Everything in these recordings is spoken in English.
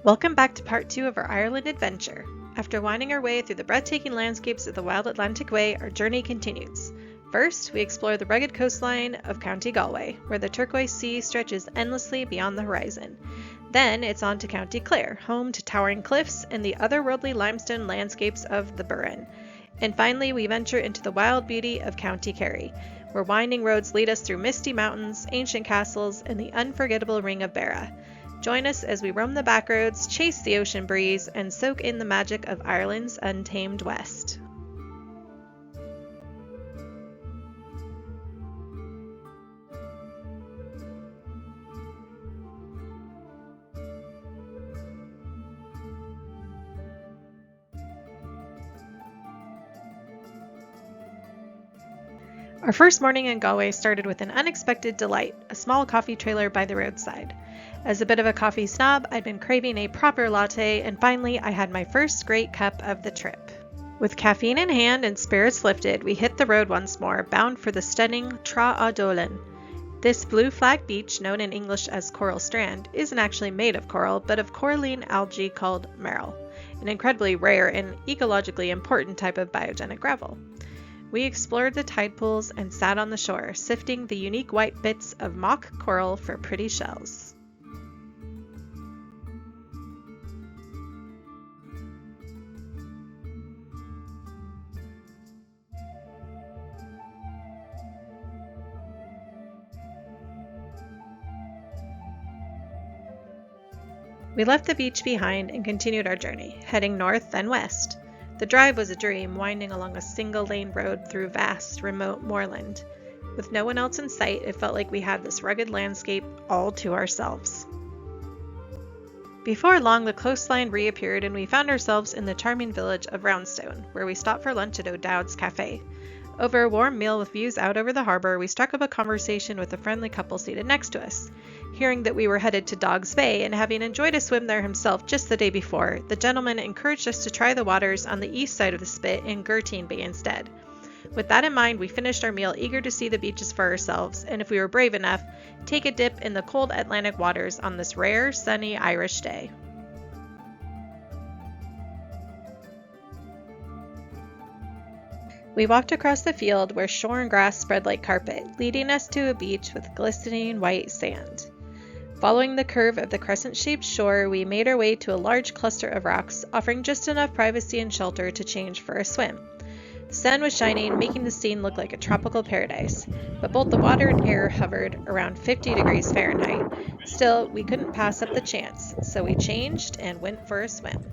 Welcome back to part 2 of our Ireland adventure. After winding our way through the breathtaking landscapes of the Wild Atlantic Way, our journey continues. First, we explore the rugged coastline of County Galway, where the turquoise sea stretches endlessly beyond the horizon. Then it's on to County Clare, home to towering cliffs and the otherworldly limestone landscapes of the Burren. And finally, we venture into the wild beauty of County Kerry, where winding roads lead us through misty mountains, ancient castles, and the unforgettable Ring of Beara. Join us as we roam the backroads, chase the ocean breeze, and soak in the magic of Ireland's untamed West. Our first morning in Galway started with an unexpected delight, a small coffee trailer by the roadside. As a bit of a coffee snob, I'd been craving a proper latte, and finally I had my first great cup of the trip. With caffeine in hand and spirits lifted, we hit the road once more, bound for the stunning Tra Dolan. This blue flag beach, known in English as Coral Strand, isn't actually made of coral, but of coralline algae called marl, an incredibly rare and ecologically important type of biogenic gravel. We explored the tide pools and sat on the shore, sifting the unique white bits of mock coral for pretty shells. We left the beach behind and continued our journey, heading north then west. The drive was a dream, winding along a single-lane road through vast, remote moorland. With no one else in sight, it felt like we had this rugged landscape all to ourselves. Before long, the coastline reappeared and we found ourselves in the charming village of Roundstone, where we stopped for lunch at O'Dowd's Cafe. Over a warm meal with views out over the harbor, we struck up a conversation with a friendly couple seated next to us. Hearing that we were headed to Dog's Bay and having enjoyed a swim there himself just the day before, the gentleman encouraged us to try the waters on the east side of the spit in Gertine Bay instead. With that in mind, we finished our meal eager to see the beaches for ourselves, and if we were brave enough, take a dip in the cold Atlantic waters on this rare, sunny Irish day. We walked across the field where shorn grass spread like carpet, leading us to a beach with glistening white sand. Following the curve of the crescent-shaped shore, we made our way to a large cluster of rocks, offering just enough privacy and shelter to change for a swim. The sun was shining, making the scene look like a tropical paradise, but both the water and air hovered around 50 degrees Fahrenheit. Still, we couldn't pass up the chance, so we changed and went for a swim.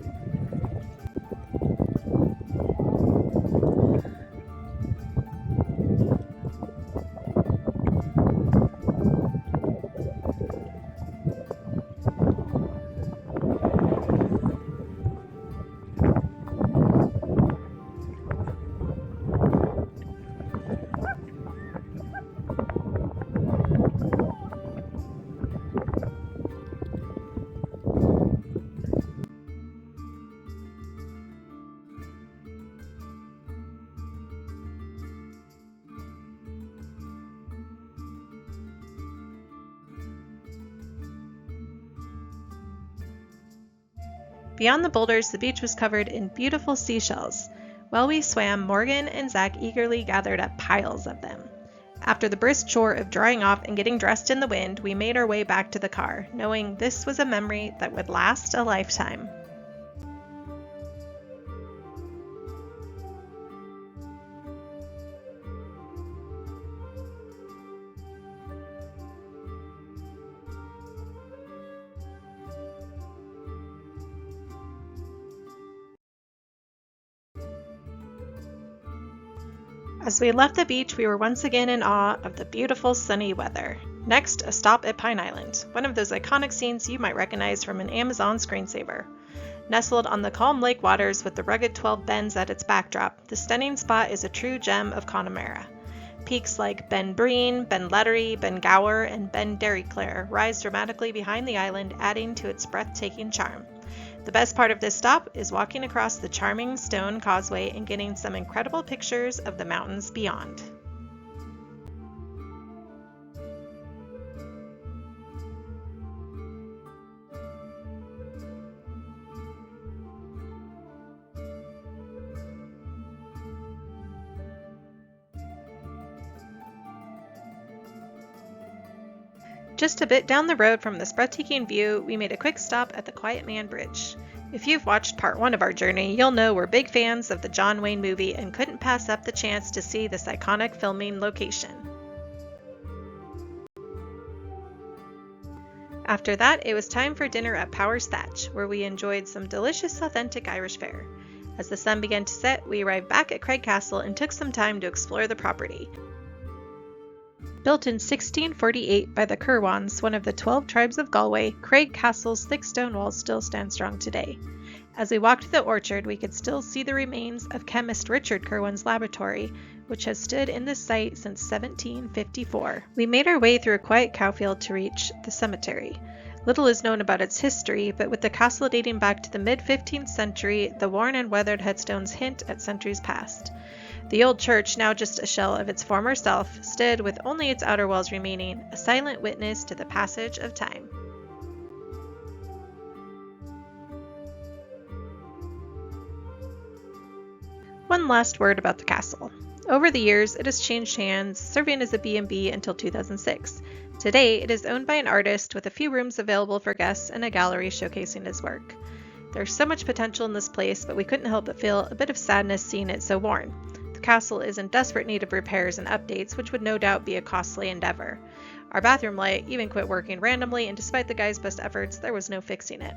Beyond the boulders, the beach was covered in beautiful seashells. While we swam, Morgan and Zach eagerly gathered up piles of them. After the brisk chore of drying off and getting dressed in the wind, we made our way back to the car, knowing this was a memory that would last a lifetime. As we left the beach, we were once again in awe of the beautiful sunny weather. Next, a stop at Pine Island, one of those iconic scenes you might recognize from an Amazon screensaver. Nestled on the calm lake waters with the rugged 12 bends at its backdrop, the stunning spot is a true gem of Connemara. Peaks like Ben Breen, Ben Lettery, Ben Gower, and Ben Derryclare rise dramatically behind the island, adding to its breathtaking charm. The best part of this stop is walking across the charming stone causeway and getting some incredible pictures of the mountains beyond. Just a bit down the road from this breathtaking view, we made a quick stop at the Quiet Man Bridge. If you've watched part 1 of our journey, you'll know we're big fans of the John Wayne movie and couldn't pass up the chance to see this iconic filming location. After that, it was time for dinner at Power's Thatch, where we enjoyed some delicious authentic Irish fare. As the sun began to set, we arrived back at Craig Castle and took some time to explore the property. Built in 1648 by the Curwans, one of the 12 tribes of Galway, Craig Castle's thick stone walls still stand strong today. As we walked the orchard, we could still see the remains of chemist Richard Curwan's laboratory, which has stood in this site since 1754. We made our way through a quiet cowfield to reach the cemetery. Little is known about its history, but with the castle dating back to the mid-15th century, the worn and weathered headstones hint at centuries past. The old church, now just a shell of its former self, stood with only its outer walls remaining, a silent witness to the passage of time. One last word about the castle. Over the years, it has changed hands, serving as a B&B until 2006. Today, it is owned by an artist with a few rooms available for guests and a gallery showcasing his work. There's so much potential in this place, but we couldn't help but feel a bit of sadness seeing it so worn. The castle is in desperate need of repairs and updates, which would no doubt be a costly endeavor. Our bathroom light even quit working randomly, and despite the guys' best efforts, there was no fixing it.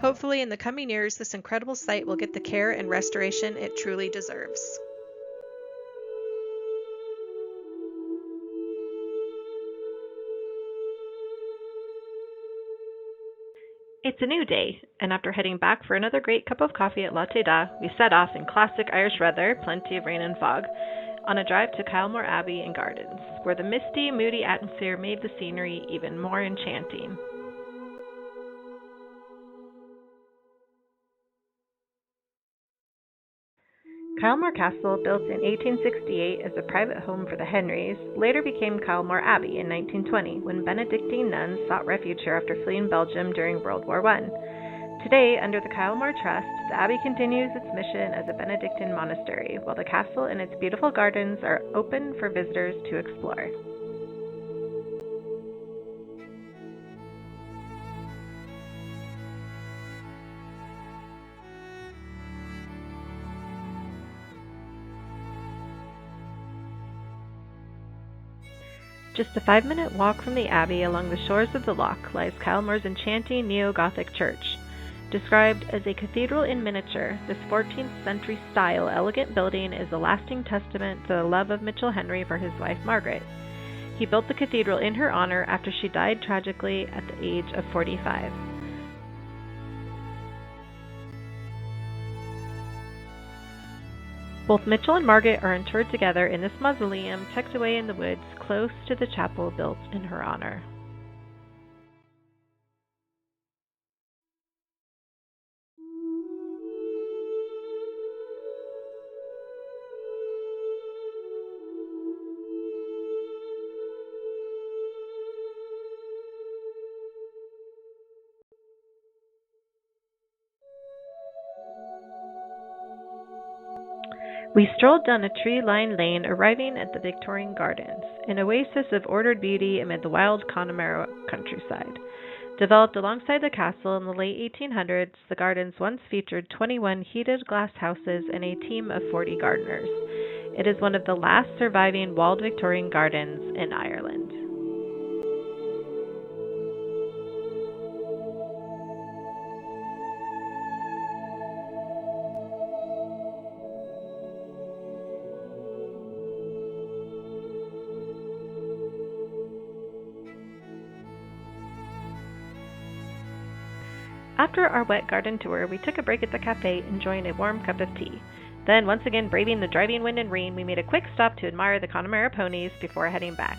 Hopefully, in the coming years, this incredible site will get the care and restoration it truly deserves. It's a new day, and after heading back for another great cup of coffee at Latte Da, we set off in classic Irish weather, plenty of rain and fog, on a drive to Kylemore Abbey and Gardens, where the misty, moody atmosphere made the scenery even more enchanting. Kylemore Castle, built in 1868 as a private home for the Henrys, later became Kylemore Abbey in 1920 when Benedictine nuns sought refuge here after fleeing Belgium during World War I. Today, under the Kylemore Trust, the Abbey continues its mission as a Benedictine monastery, while the castle and its beautiful gardens are open for visitors to explore. Just a 5-minute walk from the Abbey along the shores of the loch lies Kylemore's enchanting neo-Gothic church. Described as a cathedral in miniature, this 14th century style elegant building is a lasting testament to the love of Mitchell Henry for his wife Margaret. He built the cathedral in her honor after she died tragically at the age of 45. Both Mitchell and Margaret are interred together in this mausoleum tucked away in the woods close to the chapel built in her honor. We strolled down a tree-lined lane, arriving at the Victorian Gardens, an oasis of ordered beauty amid the wild Connemara countryside. Developed alongside the castle in the late 1800s, the gardens once featured 21 heated glass houses and a team of 40 gardeners. It is one of the last surviving walled Victorian gardens in Ireland. After our wet garden tour, we took a break at the cafe, enjoying a warm cup of tea. Then, once again braving the driving wind and rain, we made a quick stop to admire the Connemara ponies before heading back.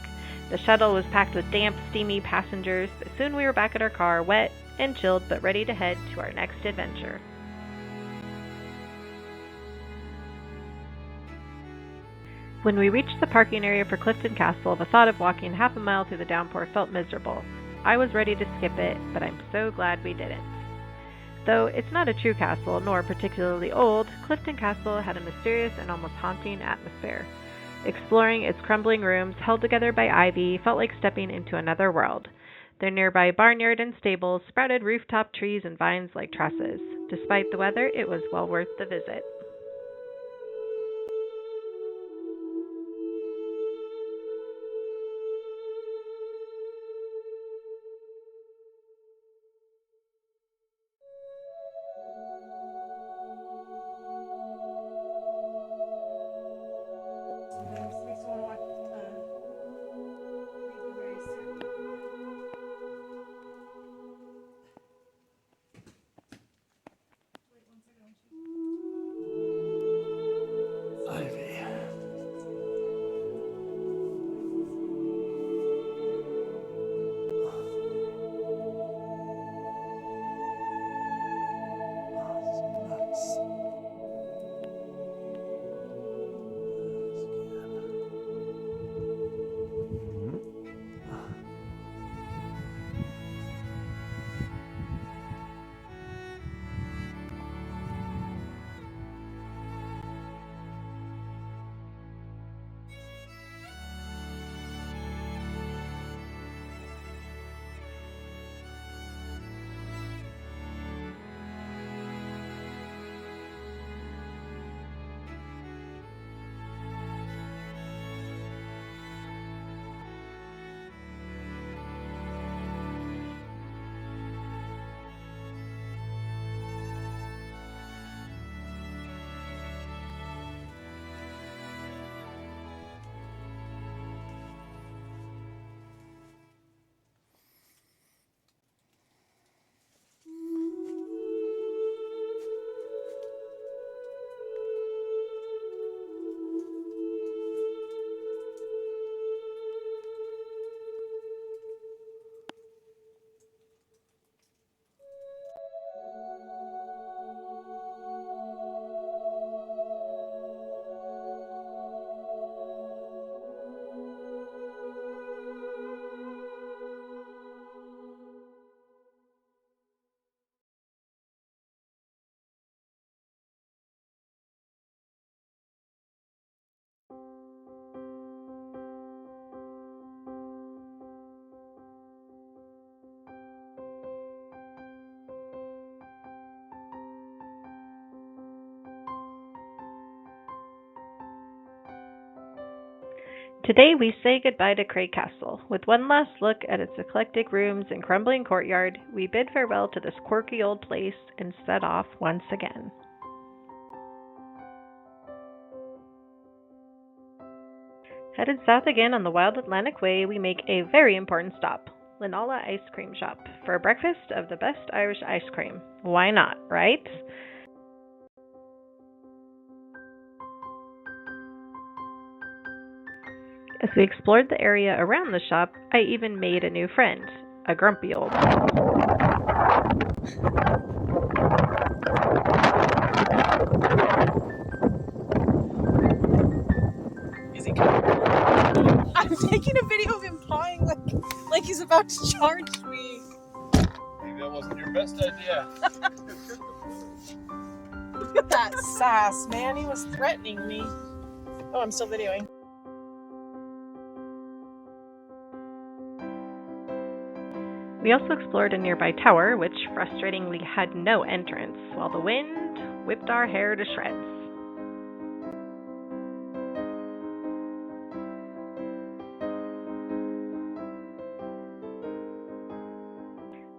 The shuttle was packed with damp, steamy passengers, but soon we were back at our car, wet and chilled, but ready to head to our next adventure. When we reached the parking area for Clifton Castle, the thought of walking half a mile through the downpour felt miserable. I was ready to skip it, but I'm so glad we didn't. Though it's not a true castle, nor particularly old, Clifton Castle had a mysterious and almost haunting atmosphere. Exploring its crumbling rooms, held together by ivy, felt like stepping into another world. Their nearby barnyard and stables sprouted rooftop trees and vines like trusses. Despite the weather, it was well worth the visit. Today we say goodbye to Craig Castle. With one last look at its eclectic rooms and crumbling courtyard, we bid farewell to this quirky old place and set off once again. Headed south again on the Wild Atlantic Way, we make a very important stop, Linala Ice Cream Shop, for a breakfast of the best Irish ice cream. Why not, right? As we explored the area around the shop, I even made a new friend, a grumpy old one. Is he coming? I'm taking a video of him pawing like he's about to charge me. Maybe that wasn't your best idea. Look at that sass, man. He was threatening me. Oh, I'm still videoing. We also explored a nearby tower, which frustratingly had no entrance, while the wind whipped our hair to shreds.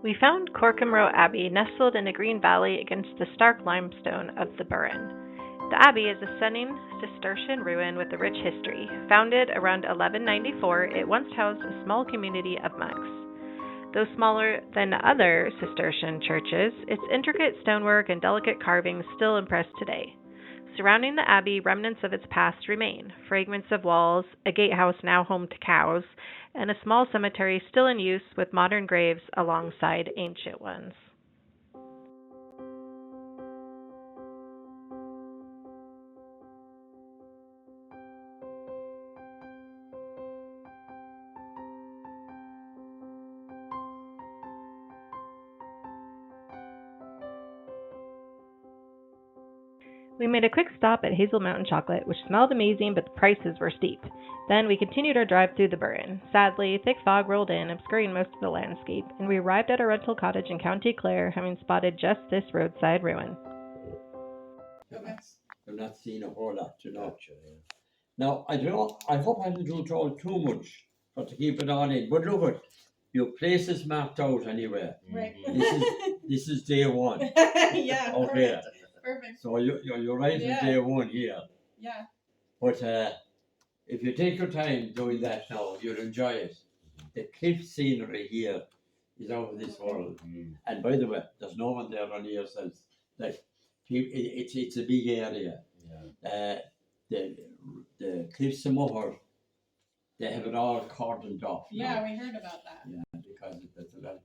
We found Corcomroe Abbey nestled in a green valley against the stark limestone of the Burren. The abbey is a stunning Cistercian ruin with a rich history. Founded around 1194, it once housed a small community of monks. Though smaller than other Cistercian churches, its intricate stonework and delicate carvings still impress today. Surrounding the abbey, remnants of its past remain, fragments of walls, a gatehouse now home to cows, and a small cemetery still in use with modern graves alongside ancient ones. We made a quick stop at Hazel Mountain Chocolate, which smelled amazing, but the prices were steep. Then we continued our drive through the Burren. Sadly, thick fog rolled in, obscuring most of the landscape, and we arrived at our rental cottage in County Clare, having spotted just this roadside ruin. I've not seen a whole lot, you know. Now, I don't know, I hope I haven't do it all too much, but to keep it all in. But look at your place is mapped out anyway. Right. This is day one. Yeah. Okay. Perfect. So you're right in day one here. Yeah. But if you take your time doing that now, you'll enjoy it. The cliff scenery here is out of this world. And by the way, there's no one there on the other side. Like, it's a big area. The cliffs of Moher, they have it all cordoned off. Yeah, now. we heard about that. Yeah, because it's a lot.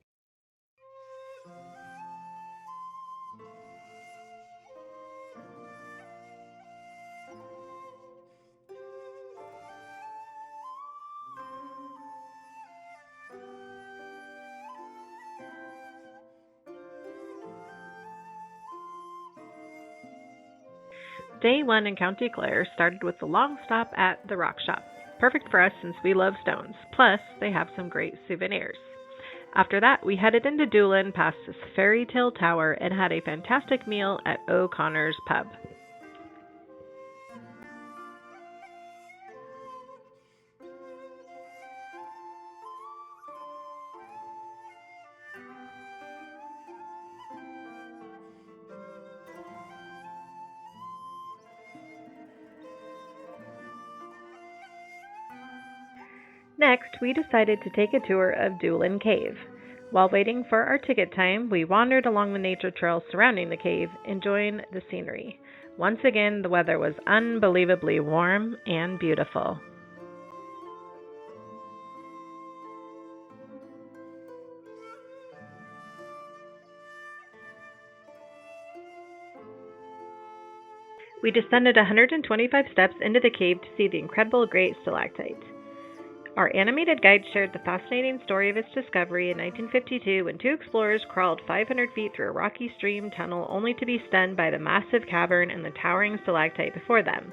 Day one in County Clare started with a long stop at the Rock Shop. Perfect for us since we love stones. Plus, they have some great souvenirs. After that, we headed into Doolin past this fairy tale tower and had a fantastic meal at O'Connor's Pub. Next, we decided to take a tour of Doolin Cave. While waiting for our ticket time, we wandered along the nature trail surrounding the cave, enjoying the scenery. Once again, the weather was unbelievably warm and beautiful. We descended 125 steps into the cave to see the incredible Great Stalactite. Our animated guide shared the fascinating story of its discovery in 1952 when two explorers crawled 500 feet through a rocky stream tunnel only to be stunned by the massive cavern and the towering stalactite before them.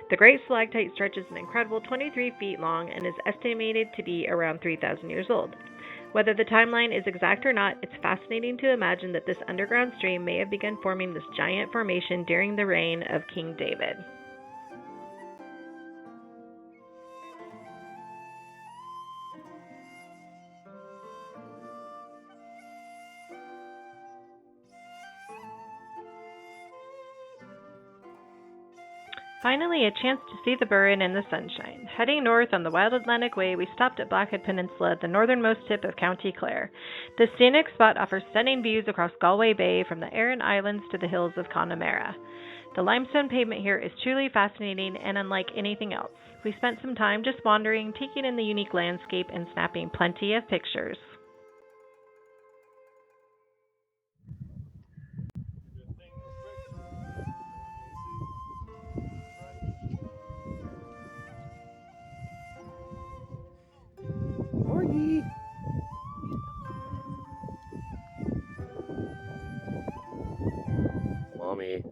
The Great Stalactite stretches an incredible 23 feet long and is estimated to be around 3,000 years old. Whether the timeline is exact or not, it's fascinating to imagine that this underground stream may have begun forming this giant formation during the reign of King David. Finally, a chance to see the Burren in the sunshine. Heading north on the Wild Atlantic Way, we stopped at Blackhead Peninsula, the northernmost tip of County Clare. This scenic spot offers stunning views across Galway Bay from the Aran Islands to the hills of Connemara. The limestone pavement here is truly fascinating and unlike anything else. We spent some time just wandering, taking in the unique landscape and snapping plenty of pictures. Morning. Mommy.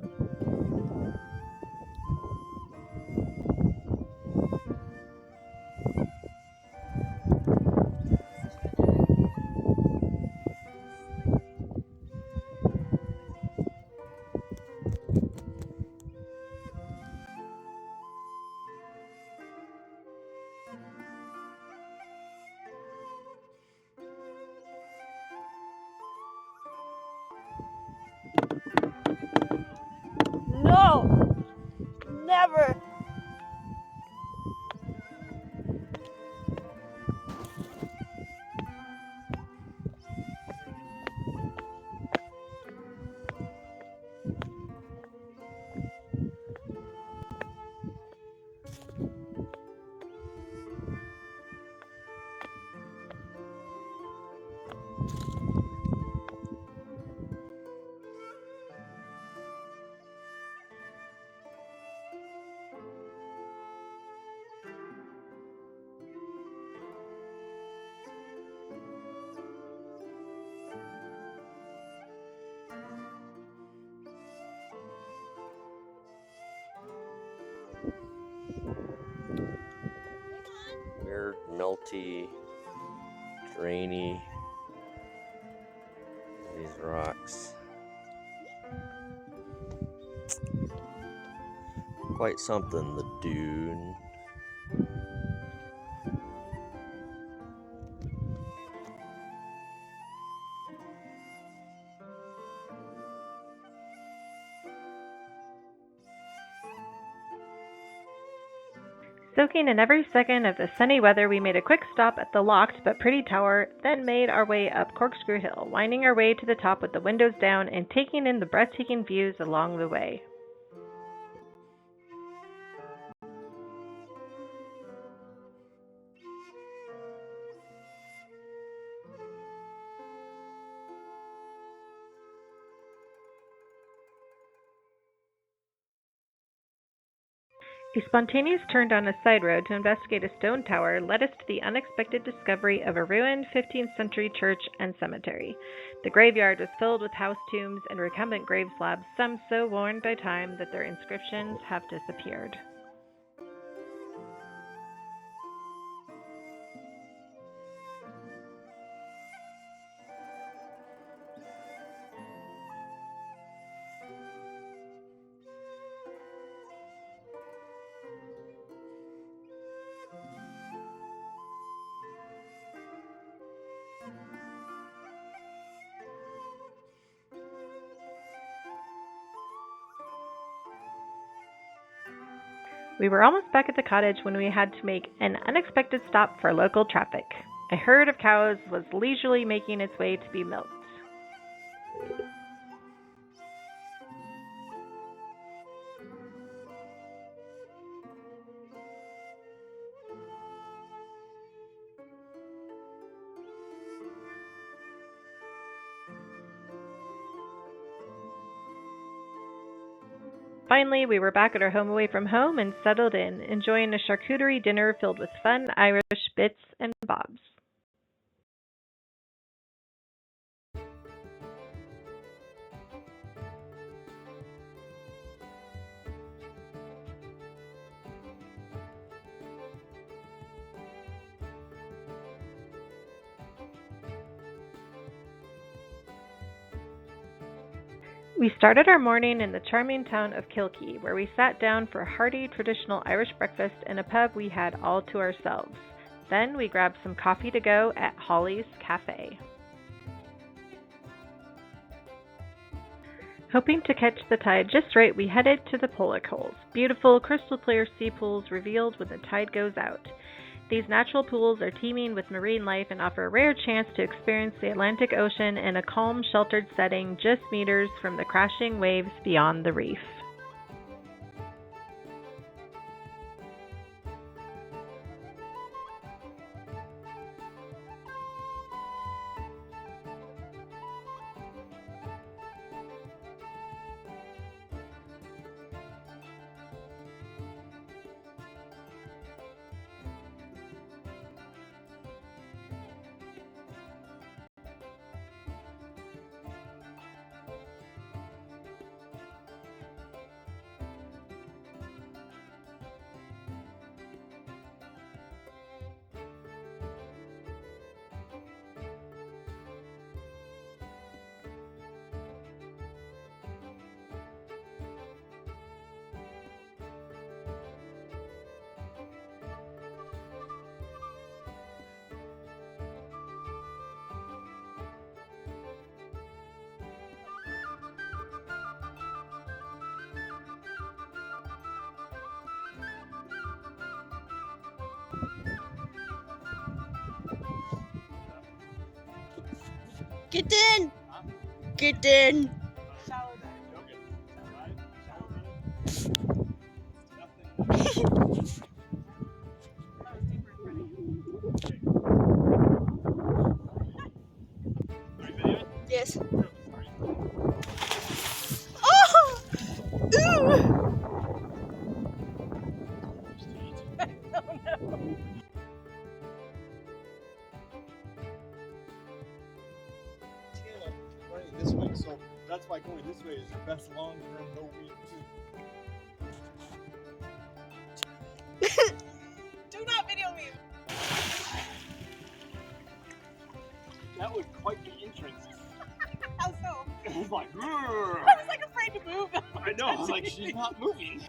salty, drainy. These rocks. Quite something, the dune. Soaking in every second of the sunny weather, we made a quick stop at the locked but pretty tower, then made our way up Corkscrew Hill, winding our way to the top with the windows down and taking in the breathtaking views along the way. A spontaneous turn down a side road to investigate a stone tower led us to the unexpected discovery of a ruined 15th century church and cemetery. The graveyard was filled with house tombs and recumbent grave slabs, some so worn by time that their inscriptions have disappeared. We were almost back at the cottage when we had to make an unexpected stop for local traffic. A herd of cows was leisurely making its way to be milked. Finally, we were back at our home away from home and settled in, enjoying a charcuterie dinner filled with fun Irish bits and bobs. We started our morning in the charming town of Kilkee, where we sat down for a hearty traditional Irish breakfast in a pub we had all to ourselves. Then we grabbed some coffee to go at Holly's Cafe. Hoping to catch the tide just right, we headed to the Pollock Holes, beautiful crystal clear sea pools revealed when the tide goes out. These natural pools are teeming with marine life and offer a rare chance to experience the Atlantic Ocean in a calm, sheltered setting just meters from the crashing waves beyond the reef. Get in! Get in! Yes. Oh! Ooh! Running this way, so that's why going this way is your best long-term no-weed too. Do not video me! That was quite the entrance. How so? It was like, I was like afraid to move. I know. I was like, she's not moving.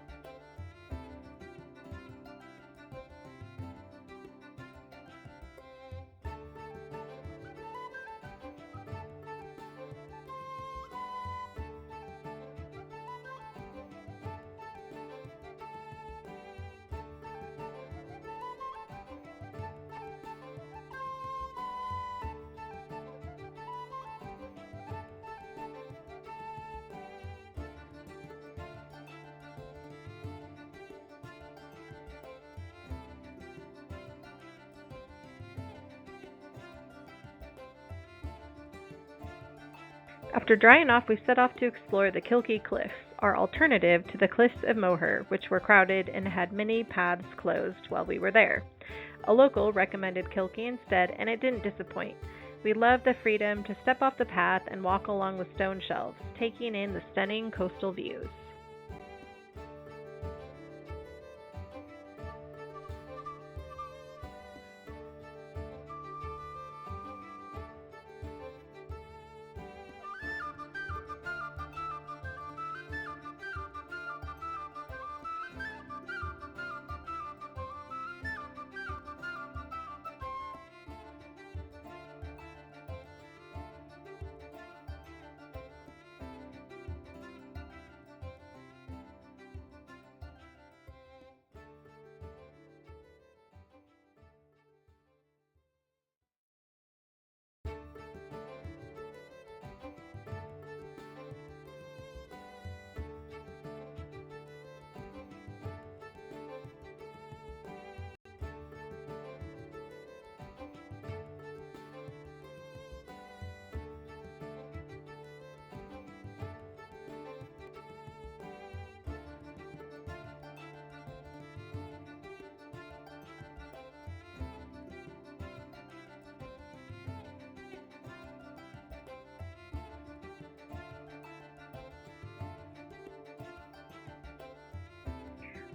After drying off, we set off to explore the Kilkee Cliffs, our alternative to the Cliffs of Moher, which were crowded and had many paths closed while we were there. A local recommended Kilkee instead, and it didn't disappoint. We loved the freedom to step off the path and walk along the stone shelves, taking in the stunning coastal views.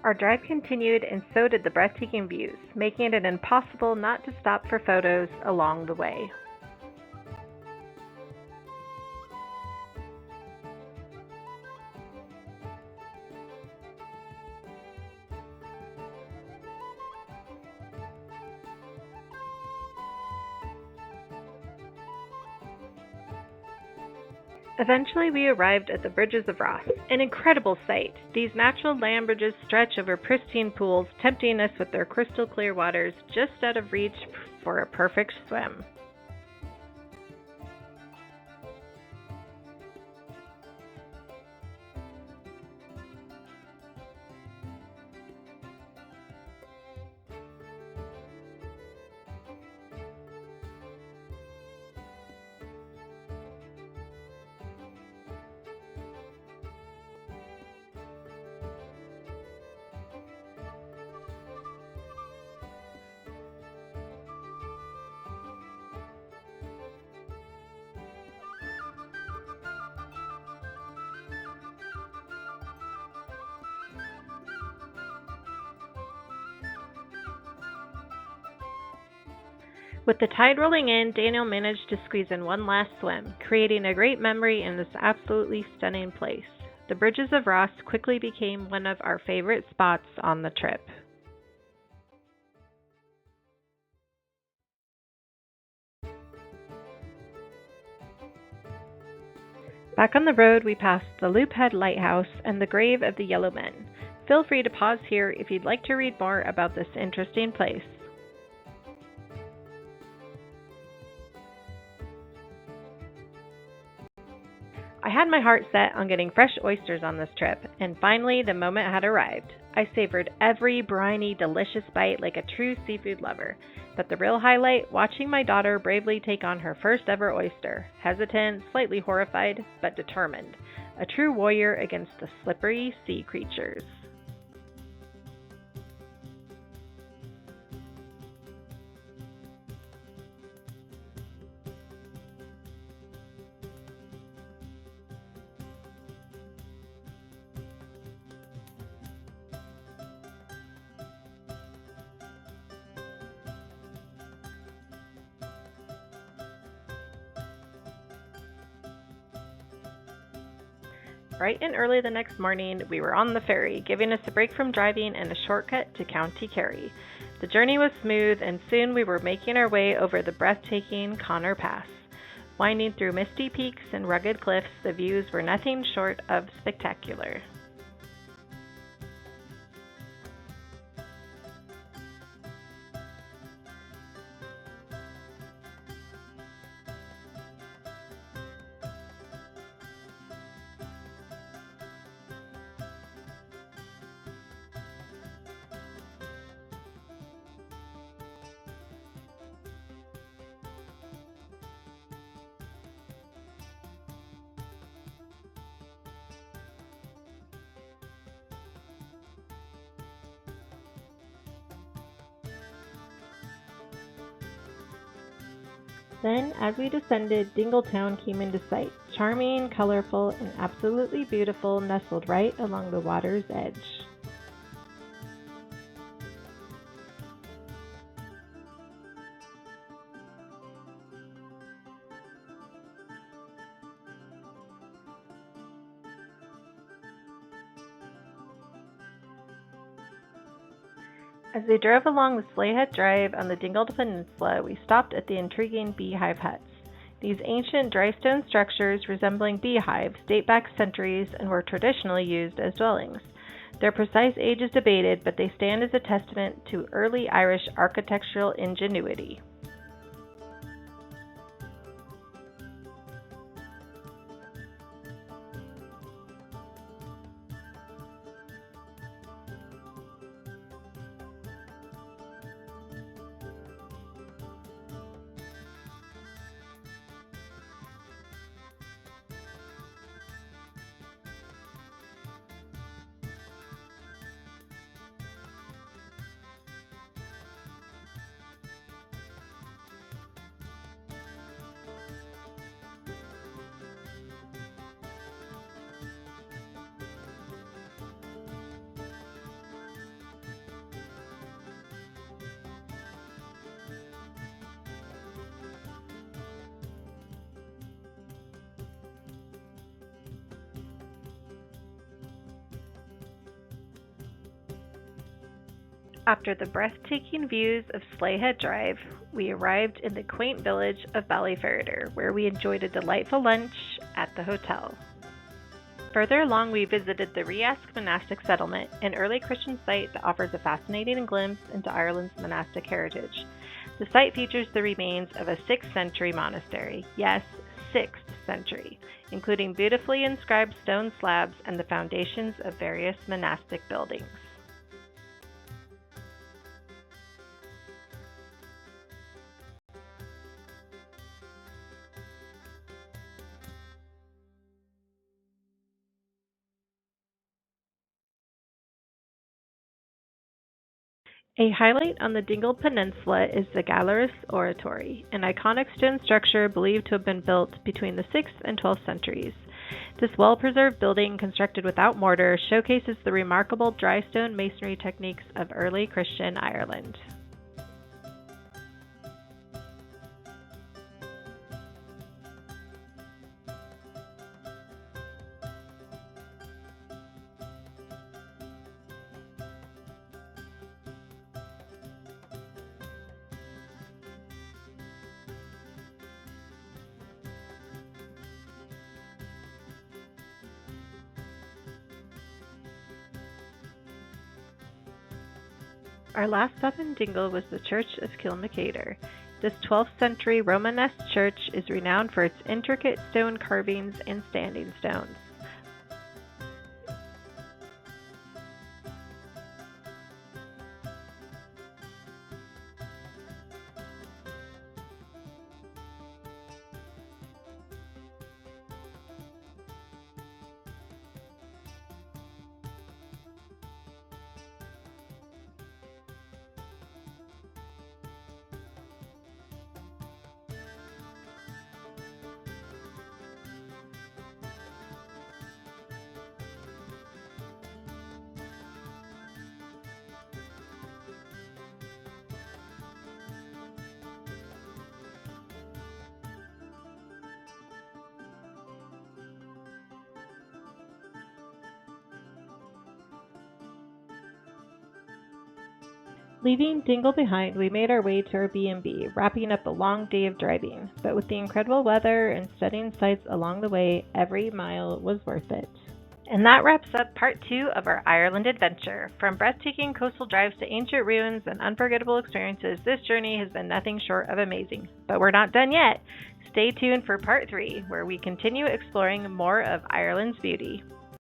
Our drive continued, and so did the breathtaking views, making it impossible not to stop for photos along the way. Eventually we arrived at the Bridges of Ross, an incredible sight. These natural land bridges stretch over pristine pools, tempting us with their crystal clear waters just out of reach for a perfect swim. With the tide rolling in, Daniel managed to squeeze in one last swim, creating a great memory in this absolutely stunning place. The Bridges of Ross quickly became one of our favorite spots on the trip. Back on the road, we passed the Loophead Lighthouse and the grave of the Yellow Men. Feel free to pause here if you'd like to read more about this interesting place. I had my heart set on getting fresh oysters on this trip, and finally the moment had arrived. I savored every briny, delicious bite like a true seafood lover. But the real highlight, watching my daughter bravely take on her first ever oyster. Hesitant, slightly horrified, but determined. A true warrior against the slippery sea creatures. Bright and early the next morning, we were on the ferry, giving us a break from driving and a shortcut to County Kerry. The journey was smooth, and soon we were making our way over the breathtaking Connor Pass. Winding through misty peaks and rugged cliffs, the views were nothing short of spectacular. Then, as we descended, Dingletown came into sight, charming, colorful, and absolutely beautiful, nestled right along the water's edge. As we drove along the Slayhead Drive on the Dingle Peninsula, we stopped at the intriguing beehive huts. These ancient dry stone structures resembling beehives date back centuries and were traditionally used as dwellings. Their precise age is debated, but they stand as a testament to early Irish architectural ingenuity. After the breathtaking views of Slayhead Drive, we arrived in the quaint village of Ballyferriter, where we enjoyed a delightful lunch at the hotel. Further along, we visited the Riask Monastic Settlement, an early Christian site that offers a fascinating glimpse into Ireland's monastic heritage. The site features the remains of a 6th century monastery. Yes, 6th century, including beautifully inscribed stone slabs and the foundations of various monastic buildings. A highlight on the Dingle Peninsula is the Gallerus Oratory, an iconic stone structure believed to have been built between the 6th and 12th centuries. This well-preserved building, constructed without mortar, showcases the remarkable dry stone masonry techniques of early Christian Ireland. Our last stop in Dingle was the Church of Kilmacader. This 12th century Romanesque church is renowned for its intricate stone carvings and standing stones. Leaving Dingle behind, we made our way to our B&B, wrapping up a long day of driving. But with the incredible weather and stunning sights along the way, every mile was worth it. And that wraps up part 2 of our Ireland adventure. From breathtaking coastal drives to ancient ruins and unforgettable experiences, this journey has been nothing short of amazing. But we're not done yet. Stay tuned for part 3, where we continue exploring more of Ireland's beauty.